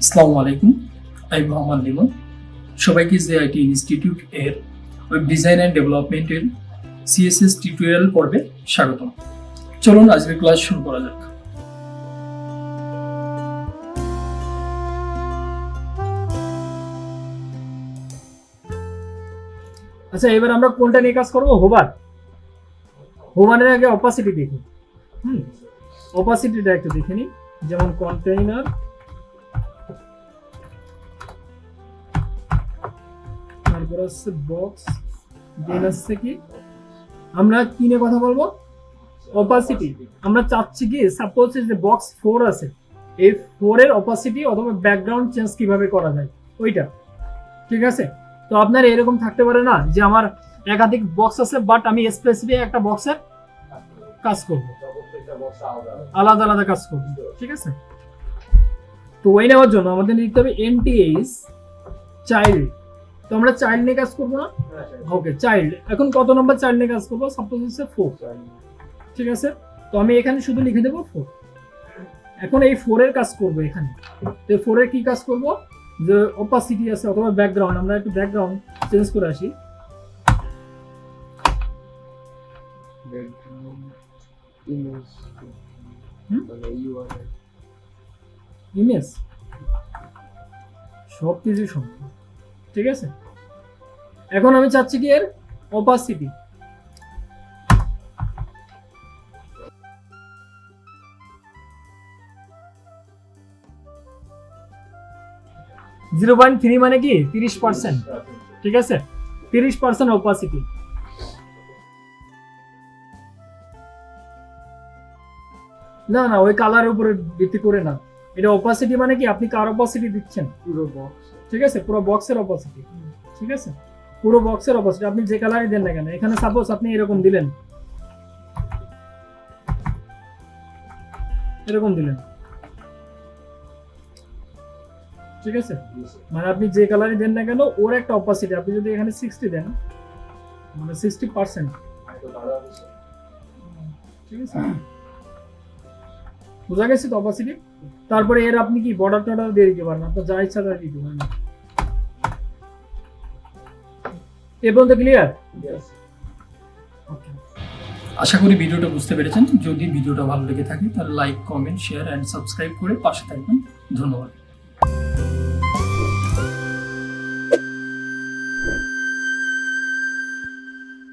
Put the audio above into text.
আসসালামু আলাইকুম, আমি মোহাম্মদ লিমন। সবাইকে জেআইটি ইনস্টিটিউট এর ওয়েব ডিজাইন অ্যান্ড ডেভেলপমেন্টের সিএসএস টিউটোরিয়াল পর্বে স্বাগতম। চলুন আজকের ক্লাস শুরু করা যাক। আচ্ছা, এবার আমরা কোনটা নিয়ে কাজ করবো? হোভারের আগে অপাসিটি দেখি। অপাসিটিটা একটু দেখে নিই। যেমন কন্টেইনার, তারপর আসছে বক্স, দেন আসছে কি, আমরা কি নিয়ে কথা বলবো? অপাসিটি। আমরা চাচ্ছি কি, সাপোজ যে বক্স 4 আছে, এই 4 এর অপাসিটি অথবা ব্যাকগ্রাউন্ড চেঞ্জ কিভাবে করা যায় ওইটা। ঠিক আছে, তো আপনার এরকম থাকতে পারে না যে আমার একাধিক বক্স আছে, বাট আমি স্পেসিফিক একটা বক্সের কাজ করব, আলাদা আলাদা কাজ করব। ঠিক আছে, তো ওই নেওয়ার জন্য আমাদের নিতে হবে এনটিএস চাইল্ড। তো আমরা চাইল্ড নিয়ে কাজ করবো না? ওকে, চাইল্ড। এখন কত নম্বর চাইল্ড নিয়ে কাজ করবো? সাপোজ হচ্ছে 4। ঠিক আছে, তো আমি এখানে শুধু লিখে দেবো 4। এখন এই 4 এর কাজ করবো এখানে। তো 4 এর কি কাজ করব? যে অপাসিটি আছে অথবা ব্যাকগ্রাউন্ড, আমরা একটু ব্যাকগ্রাউন্ড চেঞ্জ করে আসি। ইমেজ সব কিছু সম্ভব। ঠিক আছে, এখন আমি চাচ্ছি কি এর অপাসিটি। (0.3) মানে কি 30%। ঠিক আছে, 30% অপাসিটি। না না, ওই কালার উপরে ভিত্তি করে না। এটা অপাসিটি মানে কি, আপনি কার অপাসিটি দিচ্ছেন? পুরো বক্স। ঠিক আছে, পুরো বক্সের অপাসিটি। ঠিক আছে, পুরো বক্সের অপাসিটি আপনি যে কালারই দেন না কেন। এখানে সাপোজ আপনি এরকম দিলেন, এরকম দিলেন। ঠিক আছে, মানে আপনি যে কালারই দেন না কেন ওর একটা অপাসিটি। আপনি যদি এখানে 60 দেন, মানে 60%। ঠিক আছে, বুঝা গেছে তো অপাসিটি। তারপরে এর আপনি কি বর্ডার টর্ডার দিয়ে দিতে পারেন, আপনার যা ইচ্ছা তাই দিতে পারেন। এ পর্যন্ত ক্লিয়ার? আশা করি ভিডিওটা বুঝতে পেরেছেন। যদি ভিডিওটা ভালো লেগে থাকে তাহলে like, comment, share and subscribe করে পাশে থাকবেন। ধন্যবাদ।